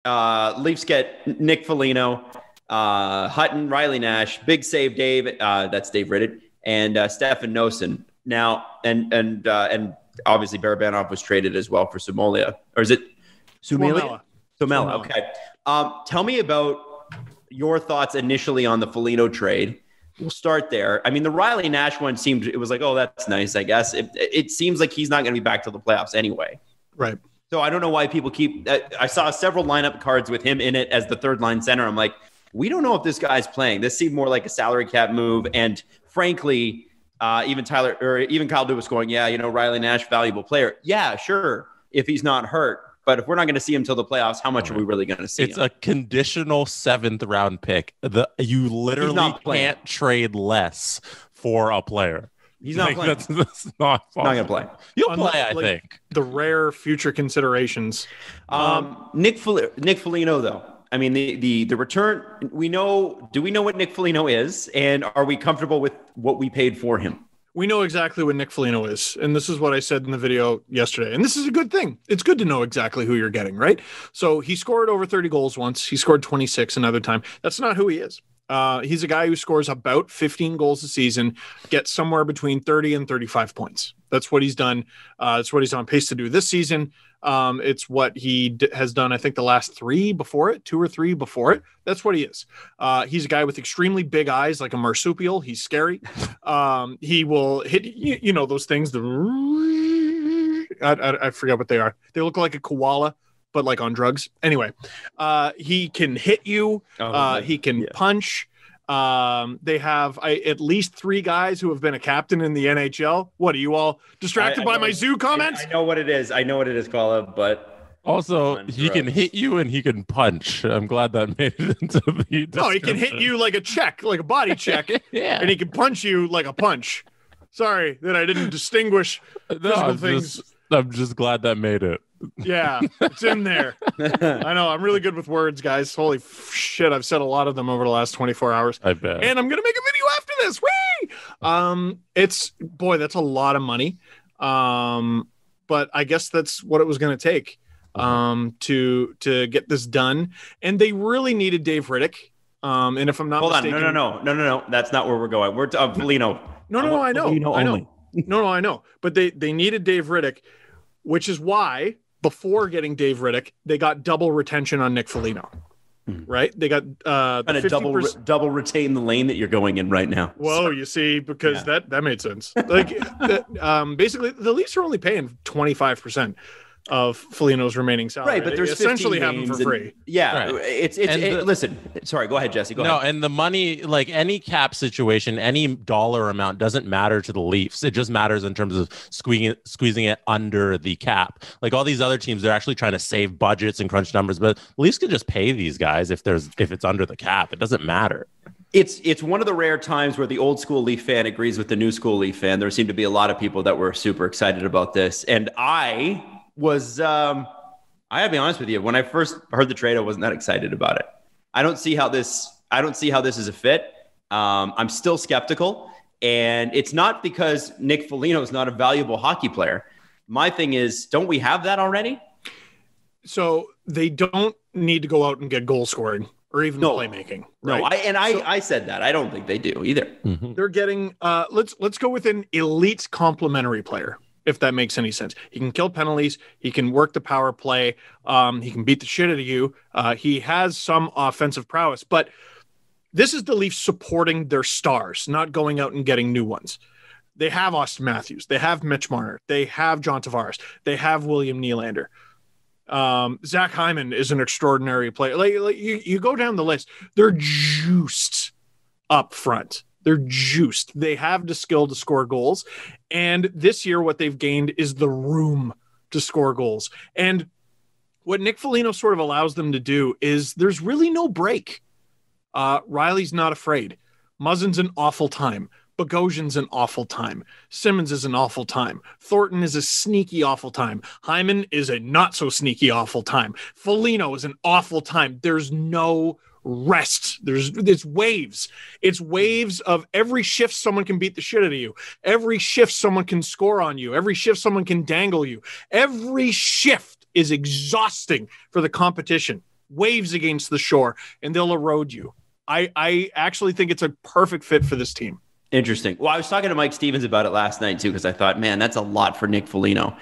Leafs get Nick Foligno, Hutton, Riley Nash, big save Dave. That's Dave Riddett and Stefan Noesen. Now and obviously Barabanov was traded as well for Somalia, or is it Somalia? Somela. Okay. Tell me about your thoughts initially on the Foligno trade. We'll start there. I mean, the Riley Nash one it was like, oh, that's nice, I guess. It seems like he's not going to be back to the playoffs anyway. Right. So I don't know why people I saw several lineup cards with him in it as the third line center. I'm like, we don't know if this guy's playing. This seemed more like a salary cap move. And frankly, even Kyle Dubas going, yeah, Riley Nash, valuable player. Yeah, sure, if he's not hurt. But if we're not going to see him until the playoffs, how much are we really going to see him? It's a conditional 7th round pick. You literally can't trade less for a player. He's not playing. That's not possible. Not going to play. He'll play, I think. The rare future considerations. Nick Foligno, though. I mean, the return, do we know what Nick Foligno is? And are we comfortable with what we paid for him? We know exactly what Nick Foligno is. And this is what I said in the video yesterday. And this is a good thing. It's good to know exactly who you're getting, right? So he scored over 30 goals once. He scored 26 another time. That's not who he is. He's a guy who scores about 15 goals a season, gets somewhere between 30 and 35 points. That's what he's done. That's what he's on pace to do this season. It's what he has done, I think, the last 2 or 3 before it. That's what he is. He's a guy with extremely big eyes, like a marsupial. He's scary. He will hit, those things. I forget what they are. They look like a koala, but like on drugs. Anyway, he can hit you. He can punch. They have at least 3 guys who have been a captain in the NHL. What are you all distracted by my zoo comments? I know what it is. Carla, but also he can hit you and he can punch. I'm glad that made it into the description. No, he can hit you like a check, like a body check. Yeah. And he can punch you like a punch. Sorry that I didn't distinguish physical things. I'm just glad that made it. Yeah, it's in there. I know. I'm really good with words, guys. Holy shit. I've said a lot of them over the last 24 hours. I bet. And I'm going to make a video after this. Whee! That's a lot of money. But I guess that's what it was going to take to get this done. And they really needed Dave Rittich. And if I'm not mistaken. No. That's not where we're going. We're Foligno. No, I know. No, I know. But they needed Dave Rittich, which is why before getting Dave Rittich, they got double retention on Nick Foligno, right? They got double retain the lane that you're going in right now. Whoa, you see, because that made sense. Like, basically, the Leafs are only paying 25% of Foligno's remaining salary. Right, but there's essentially have him for free. Yeah, right. Listen, sorry, go ahead, Jesse. Go ahead. No, and the money, like any cap situation, any dollar amount doesn't matter to the Leafs. It just matters in terms of squeezing it under the cap. Like all these other teams, they're actually trying to save budgets and crunch numbers, but the Leafs could just pay these guys if it's under the cap. It doesn't matter. It's one of the rare times where the old school Leaf fan agrees with the new school Leaf fan. There seem to be a lot of people that were super excited about this, and I gotta be honest with you. When I first heard the trade, I wasn't that excited about it. I don't see how this is a fit. I'm still skeptical, and it's not because Nick Foligno is not a valuable hockey player. My thing is, don't we have that already? So they don't need to go out and get goal scoring or even playmaking. Right? No, I said that. I don't think they do either. Mm-hmm. They're getting let's go with an elite complementary player, if that makes any sense. He can kill penalties. He can work the power play. He can beat the shit out of you. He has some offensive prowess, but this is the Leafs supporting their stars, not going out and getting new ones. They have Austin Matthews. They have Mitch Marner. They have John Tavares. They have William Nylander. Zach Hyman is an extraordinary player. Like you go down the list, they're juiced up front. They're juiced. They have the skill to score goals. And this year, what they've gained is the room to score goals. And what Nick Foligno sort of allows them to do is there's really no break. Riley's not afraid. Muzzin's an awful time. Bogosian's an awful time. Simmons is an awful time. Thornton is a sneaky awful time. Hyman is a not so sneaky awful time. Foligno is an awful time. There's no rest. It's waves. It's waves of every shift someone can beat the shit out of you. Every shift someone can score on you. Every shift someone can dangle you. Every shift is exhausting for the competition. waves against the shore, and they'll erode you. I actually think it's a perfect fit for this team. Interesting. Well, I was talking to Mike Stevens about it last night too, because I thought, man, that's a lot for Nick Foligno.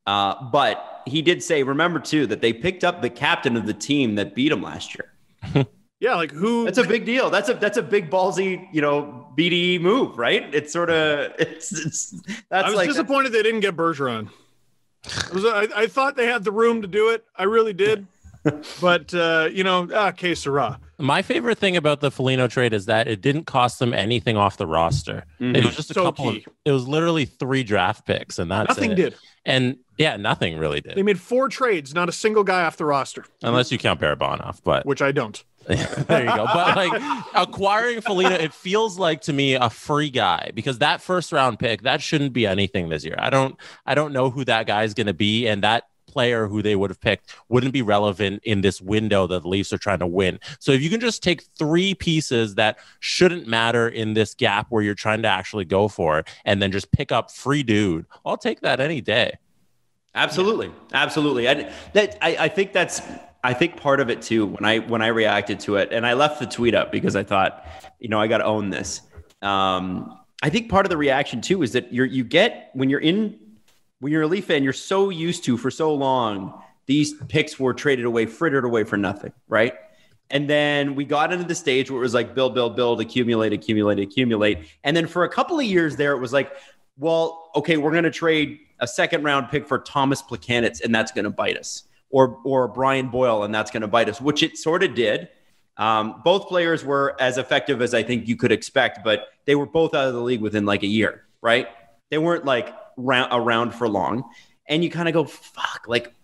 But he did say, remember too, that they picked up the captain of the team that beat him last year. Yeah, like who? That's a big deal. That's a big ballsy, BDE move, right? It's sort of it's. That's I was disappointed they didn't get Bergeron. I thought they had the room to do it. I really did. But que sera. My favorite thing about the Foligno trade is that it didn't cost them anything off the roster. Mm-hmm. It was just it was literally 3 draft picks, and that's nothing did. And yeah, nothing really did. They made 4 trades, not a single guy off the roster, unless you count Barabanov, which I don't. There you go. But like acquiring Foligno, it feels like to me a free guy, because that first round pick, that shouldn't be anything this year. I don't know who that guy is going to be, and that player who they would have picked wouldn't be relevant in this window that the Leafs are trying to win. So if you can just take 3 pieces that shouldn't matter in this gap where you're trying to actually go for it, and then just pick up free dude, I'll take that any day. Absolutely. Absolutely. I think part of it too, when I reacted to it, and I left the tweet up because I thought, I got to own this. I think part of the reaction too is that when you're a Leaf fan, you're so used to for so long, these picks were frittered away for nothing, right? And then we got into the stage where it was like build, accumulate. And then for a couple of years there, it was like, well, okay, we're going to trade a second round pick for Thomas Plekanec, and that's going to bite us. Or Brian Boyle, and that's going to bite us, which it sort of did. Both players were as effective as I think you could expect, but they were both out of the league within like a year, right? They weren't like around for long. And you kind of go, fuck, like,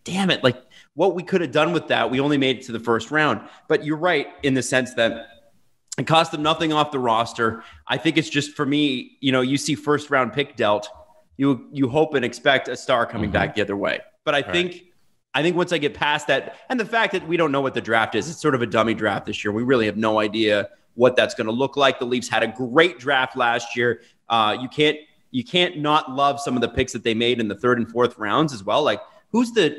damn it. Like what we could have done with that, we only made it to the first round. But you're right in the sense that it cost them nothing off the roster. I think it's just, for me, you see first round pick dealt, you hope and expect a star coming back the other way. But I think once I get past that, and the fact that we don't know what the draft is, it's sort of a dummy draft this year. We really have no idea what that's going to look like. The Leafs had a great draft last year. You can't not love some of the picks that they made in the 3rd and 4th rounds as well. Like who's the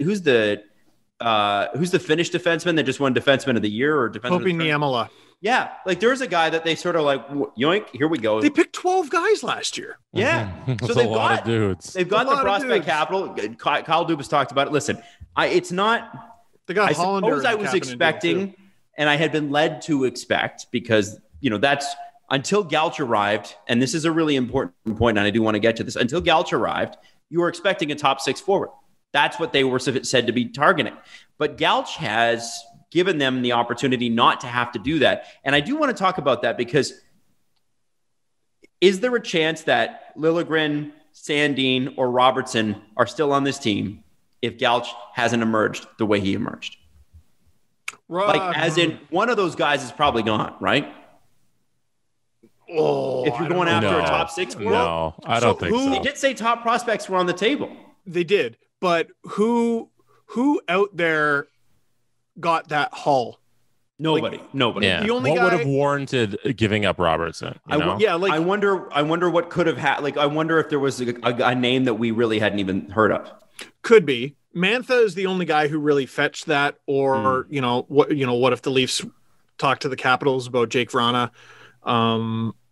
Finnish defenseman that just won Defenseman of the Year or Defenseman? Hopi Niemela. Yeah, like there's a guy that they sort of like, yoink, here we go. They picked 12 guys last year. Yeah, so they've got of dudes. They've got the prospect capital. Kyle Dubas talked about it. Listen, it's not. They got Hollander. Suppose I was expecting, and I had been led to expect, because that's until Gauch arrived, and this is a really important point, and I do want to get to this. Until Gauch arrived, you were expecting a top 6 forward. That's what they were said to be targeting. But Gauch has given them the opportunity not to have to do that. And I do want to talk about that, because is there a chance that Liljegren, Sandin, or Robertson are still on this team if Gauch hasn't emerged the way he emerged? Like, as in, one of those guys is probably gone, right? Oh, if you're going after a top 6 world? No, I don't think so. They did say top prospects were on the table. They did. But who out there got that haul? Nobody. Yeah. The only what guy would have warranted giving up Robertson? I wonder what could have had. Like, I wonder if there was a name that we really hadn't even heard of. Could be. Mantha is the only guy who really fetched that. Or what if the Leafs talk to the Capitals about Jake Vrana,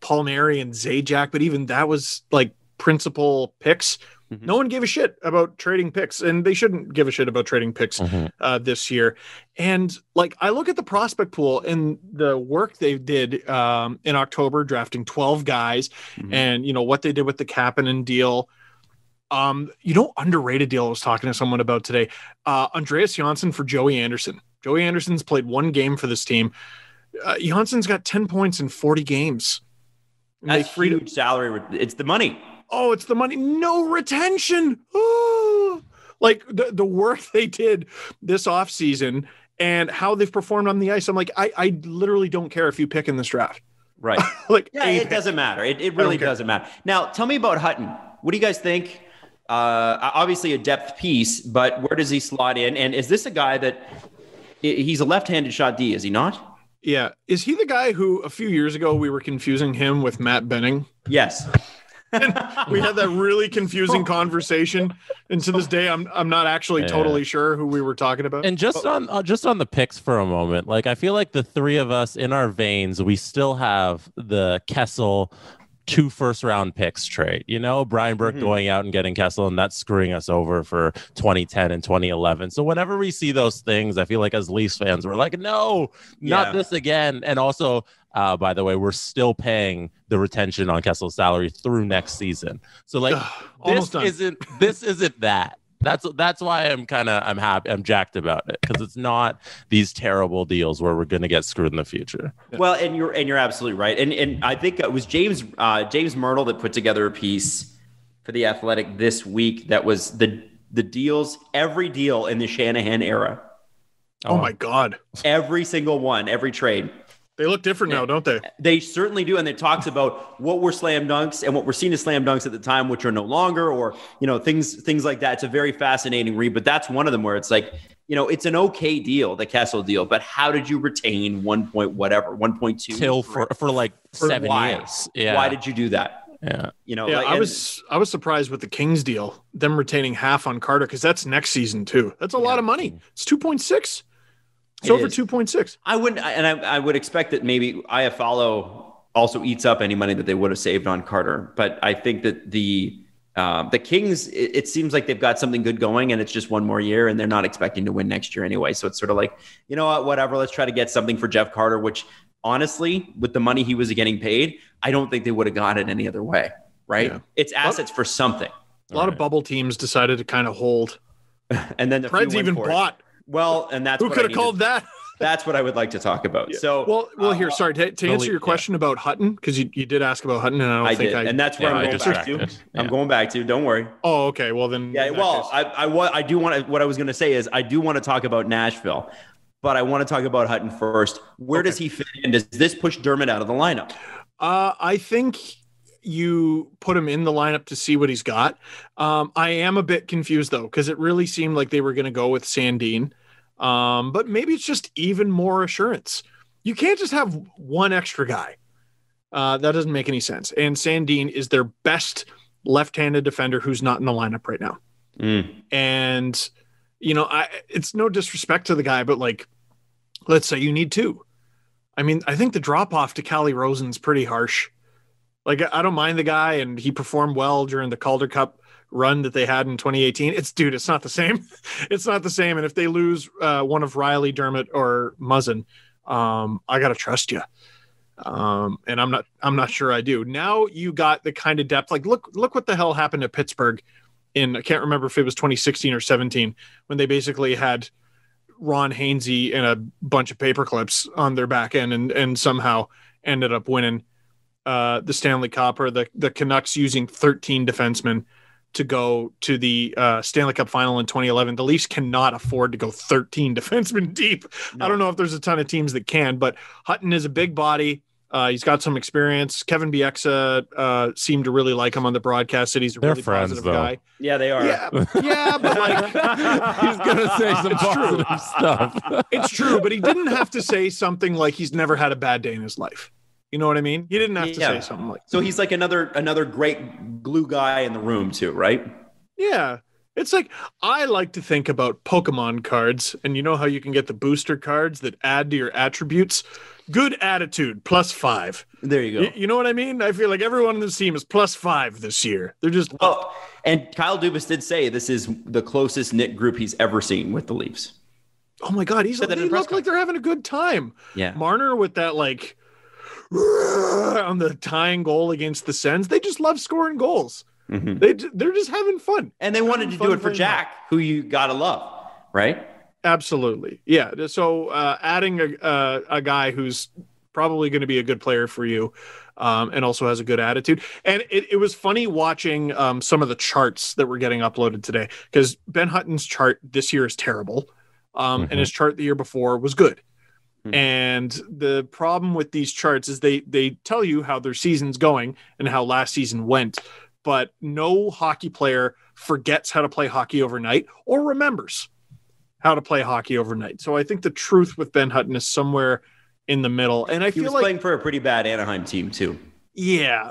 Palmieri, and Zajac? But even that was like principal picks. Mm-hmm. No one gave a shit about trading picks, and they shouldn't give a shit about trading picks this year. And like, I look at the prospect pool and the work they did in October, drafting 12 guys, and what they did with the Kapanen deal. Underrated deal I was talking to someone about today. Andreas Johnsson for Joey Anderson. Joey Anderson's played 1 game for this team. Johnsson's got 10 points in 40 games. That's huge salary. It's the money. Oh, it's the money. No retention. Oh. Like the work they did this offseason and how they've performed on the ice. I'm like, I literally don't care if you pick in this draft. Right. It doesn't matter. It really doesn't matter. Now, tell me about Hutton. What do you guys think? Obviously a depth piece, but where does he slot in? And is this a guy that he's a left-handed shot D, is he not? Yeah. Is he the guy who a few years ago we were confusing him with Matt Benning? Yes. And we had that really confusing conversation, and to this day, I'm not actually totally sure who we were talking about. And just on the picks for a moment, like I feel like the three of us in our veins, we still have the Kessel 2 first-round picks trade. Brian Burke going out and getting Kessel, and that's screwing us over for 2010 and 2011. So whenever we see those things, I feel like as Leafs fans, we're like, no, not this again. And also, by the way, we're still paying the retention on Kessel's salary through next season. So like, this isn't that. That's why I'm happy. I'm jacked about it, because it's not these terrible deals where we're going to get screwed in the future. Well, and you're absolutely right. And I think it was James Myrtle that put together a piece for The Athletic this week that was the deals, every deal in the Shanahan era. Oh my God. Every single one, every trade. They look different now, don't they? They certainly do. And it talks about what were slam dunks and what were seen as slam dunks at the time, which are no longer, or, things like that. It's a very fascinating read, but that's one of them where it's like, it's an okay deal, the Kessel deal, but how did you retain 1.2 till for like 7 years? Yeah. Why did you do that? Yeah. I was surprised with the Kings deal, them retaining half on Carter, because that's next season too. That's a lot of money. It's 2.6. It's over 2.6. I would expect that maybe Iafallo also eats up any money that they would have saved on Carter. But I think that the Kings, it seems like they've got something good going, and it's just one more year, and they're not expecting to win next year anyway. So it's sort of like, you know what, whatever. Let's try to get something for Jeff Carter, which honestly, with the money he was getting paid, I don't think they would have got it any other way. Right? Yeah. It's assets for something. A lot of bubble teams decided to kind of hold, and then the Preds even bought. Well, and that's who could have called that. That's what I would like to talk about. Yeah. So, here, sorry to answer your question about Hutton, because you did ask about Hutton, and I think and that's where I'm going back to. I'm going back to. Don't worry. Oh, okay. Well, then. Yeah. Well, I do want to. What I was going to say is I do want to talk about Nashville, but I want to talk about Hutton first. Where does he fit in? Does this push Dermott out of the lineup? I think you put him in the lineup to see what he's got. I am a bit confused though, because it really seemed like they were going to go with Sandin. But maybe it's just even more assurance. You can't just have one extra guy. That doesn't make any sense. And Sandin is their best left-handed defender who's not in the lineup right now. And, it's no disrespect to the guy, but like, let's say you need two. I mean, I think the drop-off to Calle Rosen's pretty harsh. Like, I don't mind the guy, and he performed well during the Calder Cup run that they had in 2018. It's not the same. It's not the same. And if they lose one of Riley, Dermott, or Muzzin, I gotta trust you. And I'm not sure I do. Now you got the kind of depth. Like, look what the hell happened to Pittsburgh I can't remember if it was 2016 or 17, when they basically had Ron Hainsey and a bunch of paper clips on their back end and somehow ended up winning the Stanley Cup, or the Canucks using 13 defensemen to go to the Stanley Cup final in 2011. The Leafs cannot afford to go 13 defensemen deep. No. I don't know if there's a ton of teams that can, but Hutton is a big body. He's got some experience. Kevin Bieksa seemed to really like him on the broadcast. Said he's a really positive guy. Yeah, they are. Yeah, but like he's gonna say some positive stuff. It's true, but he didn't have to say something like he's never had a bad day in his life. You know what I mean? He didn't have to say something like that. So he's like another great glue guy in the room too, right? Yeah. It's like, I like to think about Pokemon cards, and you know how you can get the booster cards that add to your attributes? Good attitude, +5. There you go. You know what I mean? I feel like everyone on this team is +5 this year. They're just and Kyle Dubas did say this is the closest knit group he's ever seen with the Leafs. Oh my God, they look like they're having a good time. Yeah. Marner with that like on the tying goal against the Sens. They just love scoring goals. Mm-hmm. They're just having fun. And they wanted to do it for Jack, who you gotta love, right? Absolutely. Yeah. So adding a guy who's probably going to be a good player for you and also has a good attitude. And it was funny watching some of the charts that were getting uploaded today, because Ben Hutton's chart this year is terrible. And his chart the year before was good. And the problem with these charts is they tell you how their season's going and how last season went, but no hockey player forgets how to play hockey overnight or remembers how to play hockey overnight. So I think the truth with Ben Hutton is somewhere in the middle. And I feel like playing for a pretty bad Anaheim team too. Yeah.